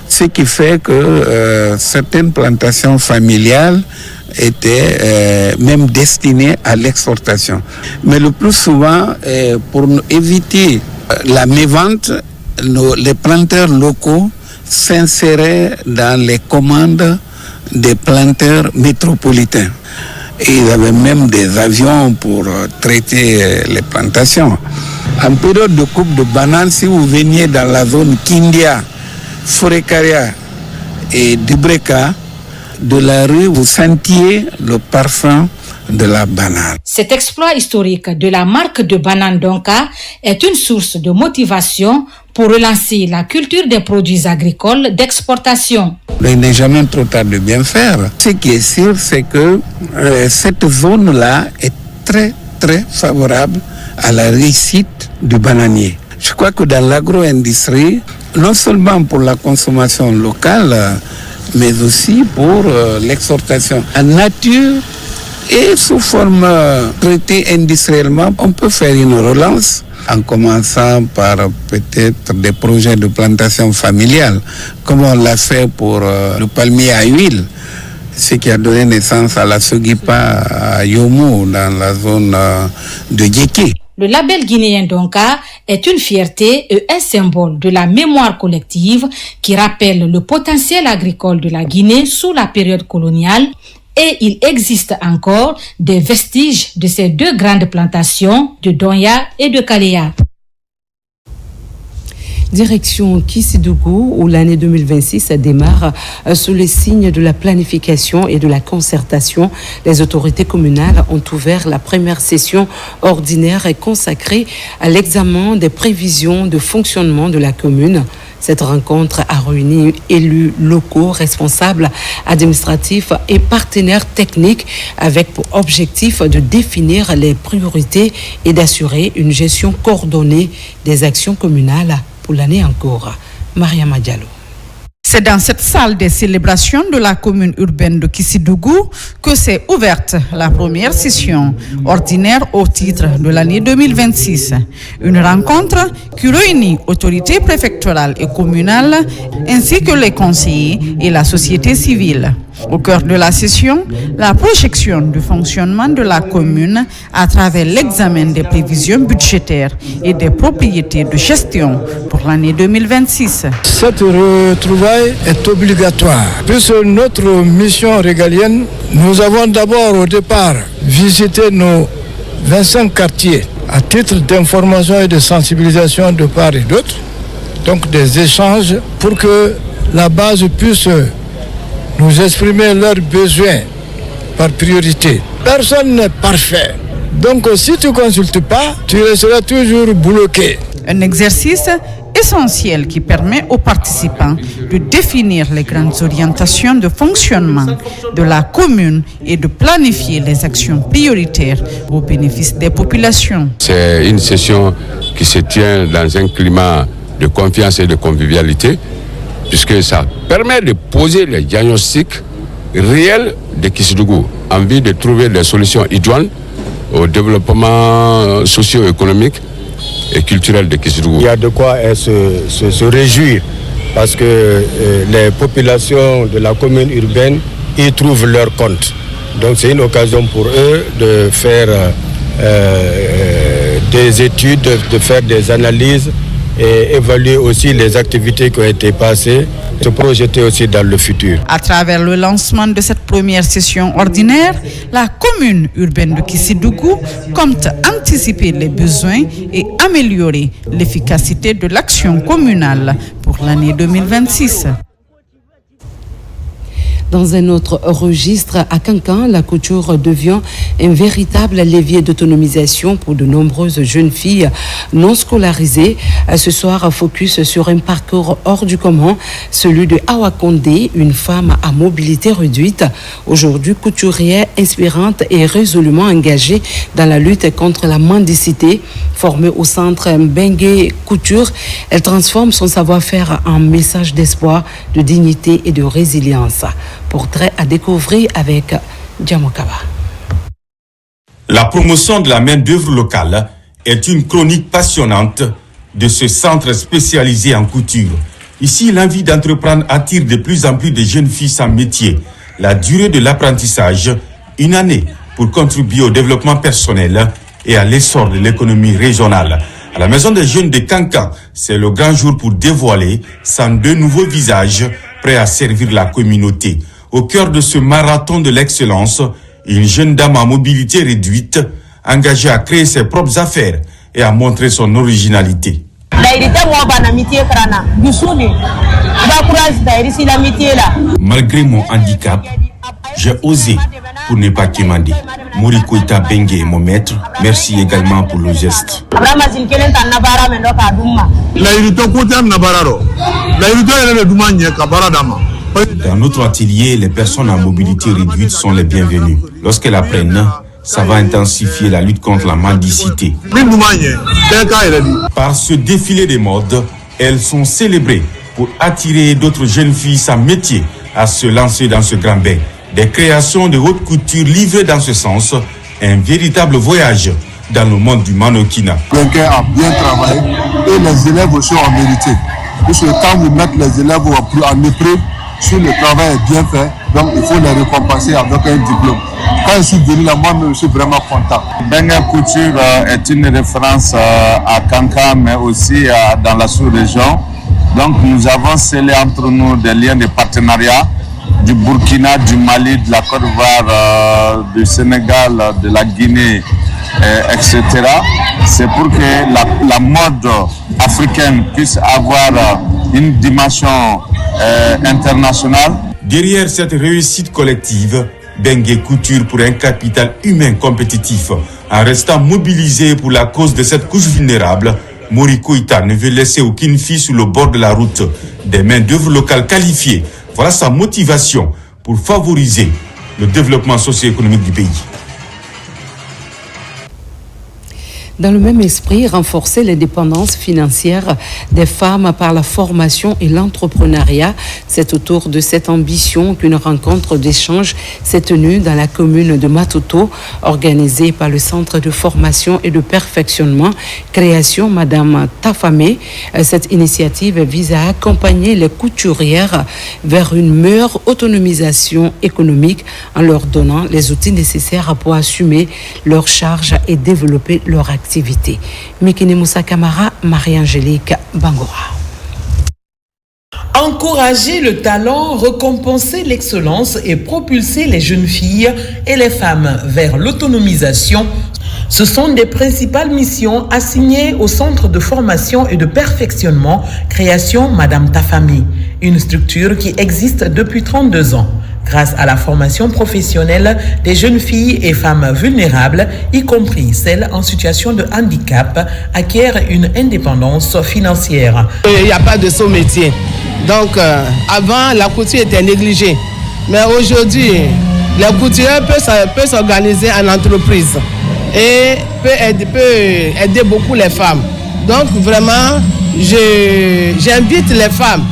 Speaker 5: Ce qui fait que certaines plantations familiales étaient même destinées à l'exportation. Mais le plus souvent, pour éviter la mévente, les planteurs locaux s'inséraient dans les commandes des planteurs métropolitains. Et ils avaient même des avions pour traiter les plantations. En période de coupe de bananes, si vous veniez dans la zone Kindia, Forécaria et Dubreka, de la rue, vous sentiez le parfum de la banane.
Speaker 4: Cet exploit historique de la marque de banane Donka est une source de motivation pour relancer la culture des produits agricoles d'exportation.
Speaker 5: Il n'est jamais trop tard de bien faire. Ce qui est sûr, c'est que cette zone-là est très, très favorable à la réussite du bananier. Je crois que dans l'agro-industrie, non seulement pour la consommation locale, mais aussi pour l'exportation en nature et sous forme traitée industriellement, on peut faire une relance en commençant par peut-être des projets de plantation familiale, comme on l'a fait pour le palmier à huile, ce qui a donné naissance à la Sogipa à Yomo dans la zone de Djeki.
Speaker 4: Le label guinéen Donka est une fierté et un symbole de la mémoire collective qui rappelle le potentiel agricole de la Guinée sous la période coloniale, et il existe encore des vestiges de ces deux grandes plantations de Donya et de Kaléa.
Speaker 1: Direction Kissidougou, où l'année 2026 démarre sous les signes de la planification et de la concertation. Les autorités communales ont ouvert la première session ordinaire consacrée à l'examen des prévisions de fonctionnement de la commune. Cette rencontre a réuni élus locaux, responsables administratifs et partenaires techniques avec pour objectif de définir les priorités et d'assurer une gestion coordonnée des actions communales pour l'année en cours. Mariama Diallo.
Speaker 7: C'est dans cette salle des célébrations de la commune urbaine de Kissidougou que s'est ouverte la première session ordinaire au titre de l'année 2026. Une rencontre qui réunit autorités préfectorales et communales ainsi que les conseillers et la société civile. Au cœur de la session, la projection du fonctionnement de la commune à travers l'examen des prévisions budgétaires et des propriétés de gestion pour l'année 2026.
Speaker 8: Cette retrouvaille est obligatoire. Puisque notre mission régalienne, nous avons d'abord au départ visité nos 25 quartiers à titre d'information et de sensibilisation de part et d'autre. Donc des échanges pour que la base puisse nous exprimer leurs besoins par priorité. Personne n'est parfait. Donc si tu ne consultes pas, tu resteras toujours bloqué.
Speaker 7: Un exercice essentiel qui permet aux participants de définir les grandes orientations de fonctionnement de la commune et de planifier les actions prioritaires au bénéfice des populations.
Speaker 10: C'est une session qui se tient dans un climat de confiance et de convivialité, puisque ça permet de poser les diagnostics réels de Kissidougou en vue de trouver des solutions idoines au développement socio-économique et culturel de Kissidougou.
Speaker 8: Il y a de quoi se réjouir parce que les populations de la commune urbaine y trouvent leur compte. Donc c'est une occasion pour eux de faire des études, de faire des analyses et évaluer aussi les activités qui ont été passées, se projeter aussi dans le futur.
Speaker 7: À travers le lancement de cette première session ordinaire, la commune urbaine de Kissidougou compte anticiper les besoins et améliorer l'efficacité de l'action communale pour l'année 2026.
Speaker 1: Dans un autre registre, à Cancan, la couture devient un véritable levier d'autonomisation pour de nombreuses jeunes filles non scolarisées. Ce soir, focus sur un parcours hors du commun, celui de Awa Kondé, une femme à mobilité réduite, aujourd'hui couturière inspirante et résolument engagée dans la lutte contre la mendicité. Formée au centre Mbengue Couture, elle transforme son savoir-faire en message d'espoir, de dignité et de résilience. Portrait à découvrir avec Djamokaba.
Speaker 9: La promotion de la main-d'œuvre locale est une chronique passionnante de ce centre spécialisé en couture. Ici, l'envie d'entreprendre attire de plus en plus de jeunes filles sans métier. La durée de l'apprentissage, 1 année, pour contribuer au développement personnel et à l'essor de l'économie régionale. À la Maison des Jeunes de Cancan, c'est le grand jour pour dévoiler 102 nouveaux visages prêts à servir la communauté. Au cœur de ce marathon de l'excellence, une jeune dame à mobilité réduite, engagée à créer ses propres affaires et à montrer son originalité. Malgré mon handicap, j'ai osé pour ne pas quémander. Morikoita Bengue est mon maître. Merci également pour le geste. Dans notre atelier, les personnes à mobilité réduite sont les bienvenues. Lorsqu'elles apprennent, ça va intensifier la lutte contre la mendicité. Par ce défilé des modes, elles sont célébrées pour attirer d'autres jeunes filles sans métier à se lancer dans ce grand bain. Des créations de haute couture livrées dans ce sens, un véritable voyage dans le monde du mannequinat.
Speaker 11: Quelqu'un a bien travaillé et les élèves aussi ont mérité. Puisque quand vous mettez les élèves en épreuve, si le travail est bien fait, donc il faut les récompenser avec un diplôme. Quand je suis venu là, moi je suis vraiment content.
Speaker 12: Bengue Couture est une référence à Cancan, mais aussi dans la sous-région. Donc nous avons scellé entre nous des liens de partenariat du Burkina, du Mali, de la Côte d'Ivoire, du Sénégal, de la Guinée, etc. C'est pour que la mode africaine puisse avoir une dimension internationale.
Speaker 9: Derrière cette réussite collective, Bengue Couture pour un capital humain compétitif. En restant mobilisé pour la cause de cette couche vulnérable, Morikoita ne veut laisser aucune fille sur le bord de la route. Des main-d'œuvre locales qualifiées. Voilà sa motivation pour favoriser le développement socio-économique du pays.
Speaker 1: Dans le même esprit, renforcer les dépendances financières des femmes par la formation et l'entrepreneuriat. C'est autour de cette ambition qu'une rencontre d'échange s'est tenue dans la commune de Matoto, organisée par le Centre de formation et de perfectionnement Création Madame Tafamé. Cette initiative vise à accompagner les couturières vers une meilleure autonomisation économique en leur donnant les outils nécessaires pour assumer leurs charges et développer leur activité. Mikini Moussa Kamara, Marie-Angélique Bangora.
Speaker 14: Encourager le talent, récompenser l'excellence et propulser les jeunes filles et les femmes vers l'autonomisation, ce sont des principales missions assignées au Centre de formation et de perfectionnement Création Madame Tafamé, une structure qui existe depuis 32 ans. Grâce à la formation professionnelle des jeunes filles et femmes vulnérables, y compris celles en situation de handicap, acquièrent une indépendance financière.
Speaker 15: Il n'y a pas de sous-métier. Donc, avant, la couture était négligée. Mais aujourd'hui, les couturiers peuvent s'organiser en entreprise et peut aider beaucoup les femmes. Donc, vraiment, j'invite les femmes.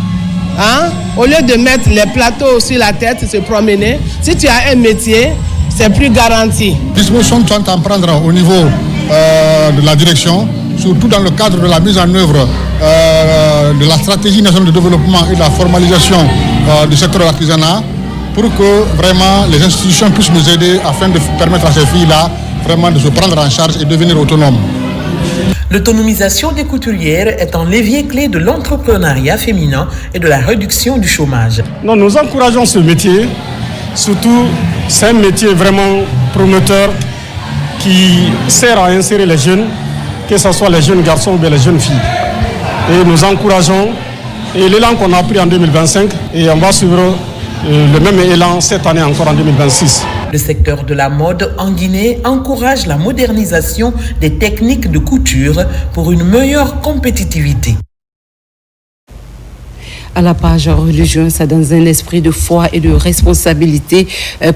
Speaker 15: Au lieu de mettre les plateaux sur la tête, se promener, si tu as un métier, c'est plus garanti.
Speaker 26: Les dispositions sont à prendre au niveau de la direction, surtout dans le cadre de la mise en œuvre de la stratégie nationale de développement et de la formalisation du secteur de l'artisanat, pour que vraiment les institutions puissent nous aider afin de permettre à ces filles-là vraiment de se prendre en charge et devenir autonomes.
Speaker 14: L'autonomisation des couturières est un levier clé de l'entrepreneuriat féminin et de la réduction du chômage.
Speaker 13: Non, nous encourageons ce métier, surtout c'est un métier vraiment prometteur qui sert à insérer les jeunes, que ce soit les jeunes garçons ou bien les jeunes filles. Et nous encourageons et l'élan qu'on a pris en 2025 et on va suivre le même élan cette année encore en 2026.
Speaker 14: Le secteur de la mode en Guinée encourage la modernisation des techniques de couture pour une meilleure compétitivité.
Speaker 1: À la page religieuse, c'est dans un esprit de foi et de responsabilité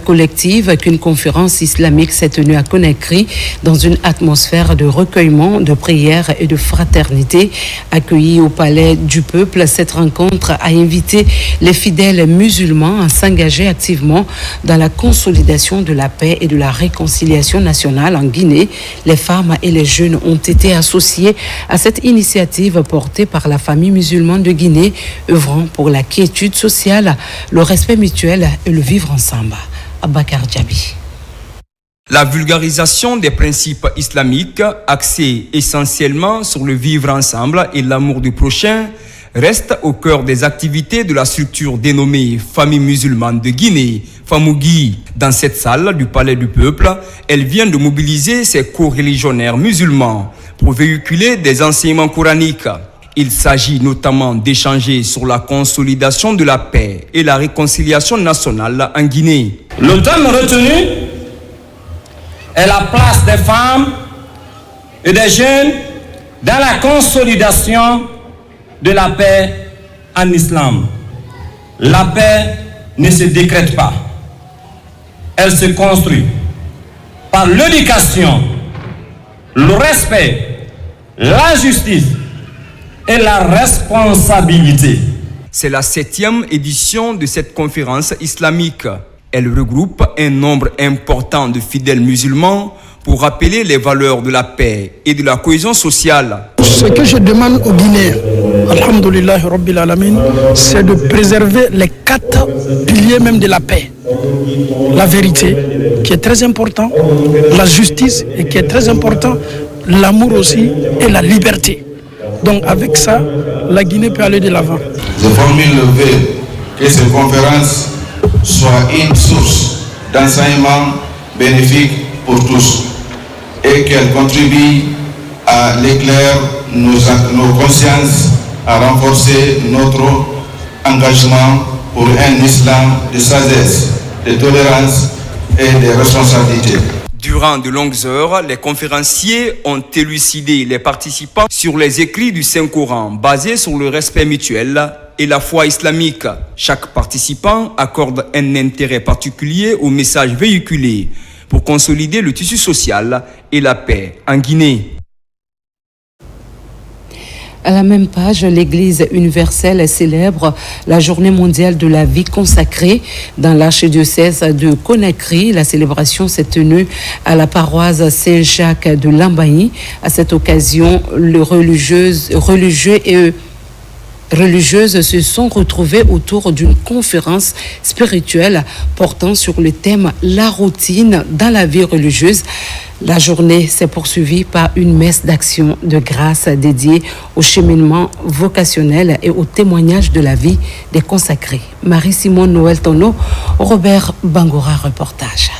Speaker 1: collective qu'une conférence islamique s'est tenue à Conakry dans une atmosphère de recueillement, de prière et de fraternité. Accueillie au Palais du Peuple, cette rencontre a invité les fidèles musulmans à s'engager activement dans la consolidation de la paix et de la réconciliation nationale en Guinée. Les femmes et les jeunes ont été associés à cette initiative portée par la famille musulmane de Guinée, pour la quiétude sociale, le respect mutuel et le vivre ensemble. Abakar Djabi.
Speaker 16: La vulgarisation des principes islamiques, axés essentiellement sur le vivre ensemble et l'amour du prochain, reste au cœur des activités de la structure dénommée Famille musulmane de Guinée, Famougi. Dans cette salle du Palais du Peuple, elle vient de mobiliser ses co-religionnaires musulmans pour véhiculer des enseignements coraniques. Il s'agit notamment d'échanger sur la consolidation de la paix et la réconciliation nationale en Guinée.
Speaker 17: Le thème retenu est la place des femmes et des jeunes dans la consolidation de la paix en islam. La paix ne se décrète pas. Elle se construit par l'éducation, le respect, la justice et la responsabilité.
Speaker 16: C'est la 7e édition de cette conférence islamique. Elle regroupe un nombre important de fidèles musulmans pour rappeler les valeurs de la paix et de la cohésion sociale.
Speaker 18: Ce que je demande aux Guinéens, alhamdoulilah rabbil alamin, c'est de préserver les 4 piliers même de la paix. La vérité, qui est très important, la justice, et qui est très important, l'amour aussi, et la liberté. Donc avec ça, la Guinée peut aller de l'avant.
Speaker 19: Je formule le vœu que ces conférences soient une source d'enseignement bénéfique pour tous et qu'elles contribuent à l'éclair nos consciences, à renforcer notre engagement pour un islam de sagesse, de tolérance et de responsabilité.
Speaker 16: Durant de longues heures, les conférenciers ont élucidé les participants sur les écrits du Saint-Coran basés sur le respect mutuel et la foi islamique. Chaque participant accorde un intérêt particulier au message véhiculé pour consolider le tissu social et la paix en Guinée.
Speaker 1: À la même page, l'Église universelle célèbre la journée mondiale de la vie consacrée dans l'archidiocèse de Conakry. La célébration s'est tenue à la paroisse Saint-Jacques de Lambaye. À cette occasion, les religieuses se sont retrouvées autour d'une conférence spirituelle portant sur le thème « La routine dans la vie religieuse ». La journée s'est poursuivie par une messe d'action de grâce dédiée au cheminement vocationnel et au témoignage de la vie des consacrés. Marie-Simone Noël Tono, Robert Bangora, reportage.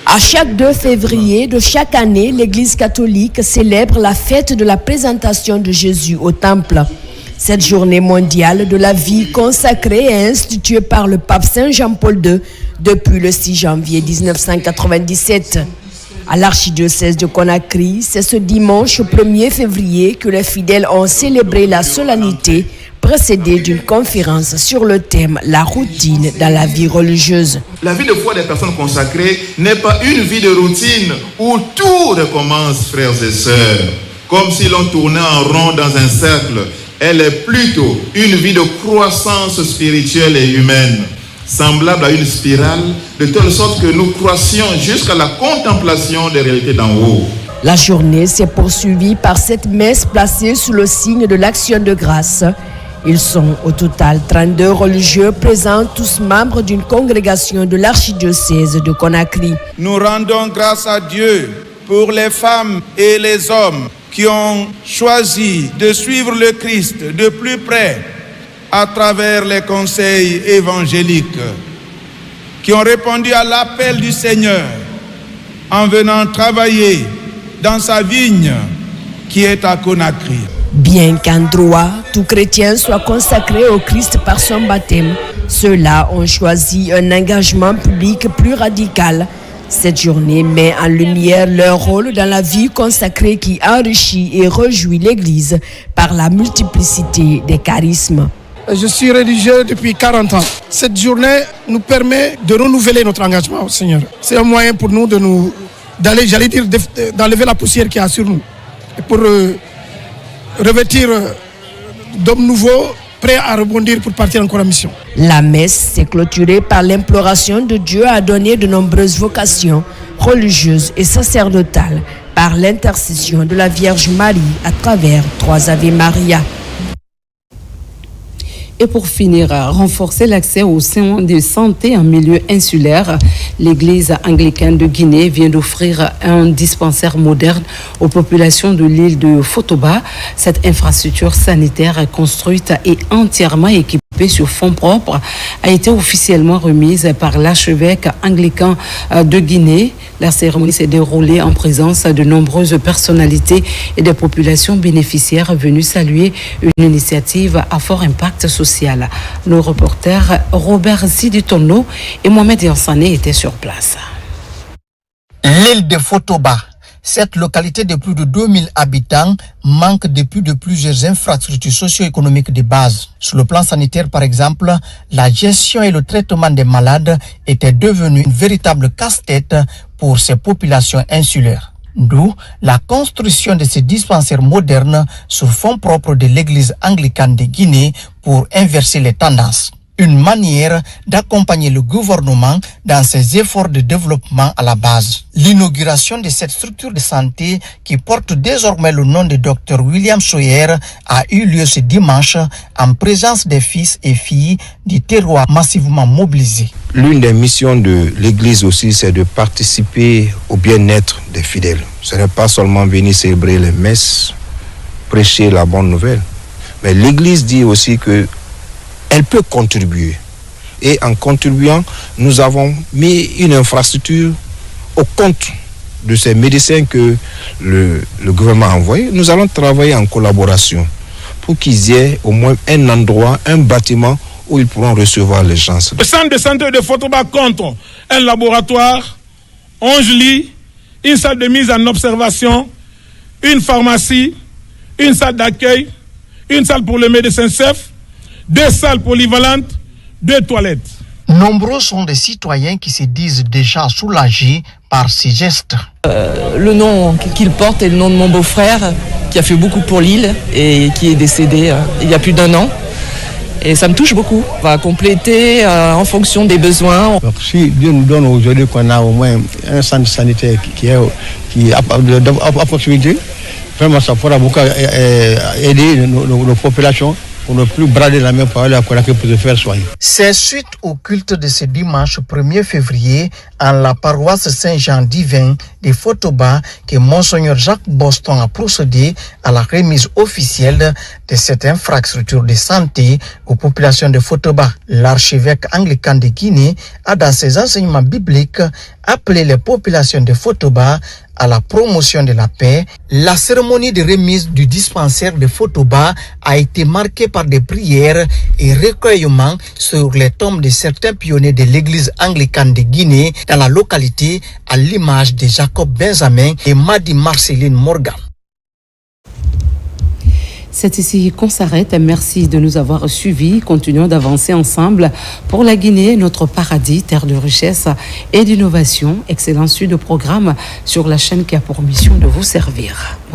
Speaker 20: À chaque 2 février de chaque année, l'Église catholique célèbre la fête de la présentation de Jésus au Temple. Cette journée mondiale de la vie consacrée est instituée par le pape Saint Jean-Paul II depuis le 6 janvier 1997. À l'archidiocèse de Conakry, c'est ce dimanche 1er février que les fidèles ont célébré la solennité précédée d'une conférence sur le thème « La routine dans la vie religieuse ».
Speaker 27: La vie de foi des personnes consacrées n'est pas une vie de routine où tout recommence, frères et sœurs, comme si l'on tournait en rond dans un cercle. Elle est plutôt une vie de croissance spirituelle et humaine, semblable à une spirale, de telle sorte que nous croissions jusqu'à la contemplation des réalités d'en haut.
Speaker 20: La journée s'est poursuivie par cette messe placée sous le signe de l'action de grâce. Ils sont au total 32 religieux présents, tous membres d'une congrégation de l'archidiocèse de Conakry.
Speaker 19: Nous rendons grâce à Dieu pour les femmes et les hommes
Speaker 2: qui ont choisi de suivre le Christ de plus près à travers les conseils évangéliques, qui ont répondu à l'appel du Seigneur en venant travailler dans sa vigne qui est à Conakry.
Speaker 20: Bien qu'en droit, tout chrétien soit consacré au Christ par son baptême, ceux-là ont choisi un engagement public plus radical. Cette journée met en lumière leur rôle dans la vie consacrée qui enrichit et réjouit l'Église par la multiplicité des charismes.
Speaker 18: Je suis religieux depuis 40 ans. Cette journée nous permet de renouveler notre engagement au Seigneur. C'est un moyen pour nous d'enlever la poussière qu'il y a sur nous. Et pour revêtir d'hommes nouveaux, prêts à rebondir pour partir encore en mission.
Speaker 20: La messe s'est clôturée par l'imploration de Dieu à donner de nombreuses vocations religieuses et sacerdotales par l'intercession de la Vierge Marie à travers 3 Ave Maria.
Speaker 1: Et pour finir, renforcer l'accès aux soins de santé en milieu insulaire, l'Église anglicane de Guinée vient d'offrir un dispensaire moderne aux populations de l'île de Fotoba. Cette infrastructure sanitaire construite et entièrement équipée sur fonds propres a été officiellement remise par l'archevêque anglican de Guinée. La cérémonie s'est déroulée en présence de nombreuses personnalités et des populations bénéficiaires venues saluer une initiative à fort impact social. Nos reporters Robert Ziditono et Mohamed Yansane étaient sur place.
Speaker 3: L'île de Fotoba, cette localité de plus de 2000 habitants, manque depuis de plusieurs infrastructures socio-économiques de base. Sur le plan sanitaire, par exemple, la gestion et le traitement des malades étaient devenus une véritable casse-tête pour ces populations insulaires. D'où la construction de ces dispensaires modernes sur fonds propres de l'Église anglicane de Guinée pour inverser les tendances. Une manière d'accompagner le gouvernement dans ses efforts de développement à la base. L'inauguration de cette structure de santé qui porte désormais le nom de Dr William Sawyer a eu lieu ce dimanche en présence des fils et filles du terroir massivement mobilisés.
Speaker 21: L'une des missions de l'Église aussi, c'est de participer au bien-être des fidèles. Ce n'est pas seulement venir célébrer les messes, prêcher la bonne nouvelle, mais l'Église dit aussi que elle peut contribuer. Et en contribuant, nous avons mis une infrastructure au compte de ces médecins que le gouvernement a envoyés. Nous allons travailler en collaboration pour qu'ils aient au moins un endroit, un bâtiment où ils pourront recevoir les gens.
Speaker 22: Le centre de santé de Fotoba compte un laboratoire, 11 lits, une salle de mise en observation, une pharmacie, une salle d'accueil, une salle pour le médecin-chef, 2 salles polyvalentes, 2 toilettes.
Speaker 3: Nombreux sont des citoyens qui se disent déjà soulagés par ces gestes.
Speaker 23: Le nom qu'il porte est le nom de mon beau-frère qui a fait beaucoup pour l'île et qui est décédé il y a plus d'1 an. Et ça me touche beaucoup. On va compléter en fonction des besoins.
Speaker 8: Donc, si Dieu nous donne aujourd'hui qu'on a au moins un centre sanitaire qui est à proximité, vraiment ça pourra beaucoup aider nos populations pour ne plus brader la main pour aller à Conakry pour se faire soigner.
Speaker 3: C'est suite au culte de ce dimanche 1er février en la paroisse Saint-Jean divin de Fotoba que Monseigneur Jacques Boston a procédé à la remise officielle de cette infrastructure de santé aux populations de Fotoba. L'archevêque anglican de Guinée a dans ses enseignements bibliques appelé les populations de Fotoba à la promotion de la paix. La cérémonie de remise du dispensaire de Fotoba a été marquée par des prières et recueillements sur les tombes de certains pionniers de l'église anglicane de Guinée dans la localité, à l'image de Jacob Benjamin et Madi Marceline Morgan.
Speaker 1: C'est ici qu'on s'arrête. Merci de nous avoir suivis. Continuons d'avancer ensemble pour la Guinée, notre paradis, terre de richesse et d'innovation. Excellent suite de programme sur la chaîne qui a pour mission de vous servir.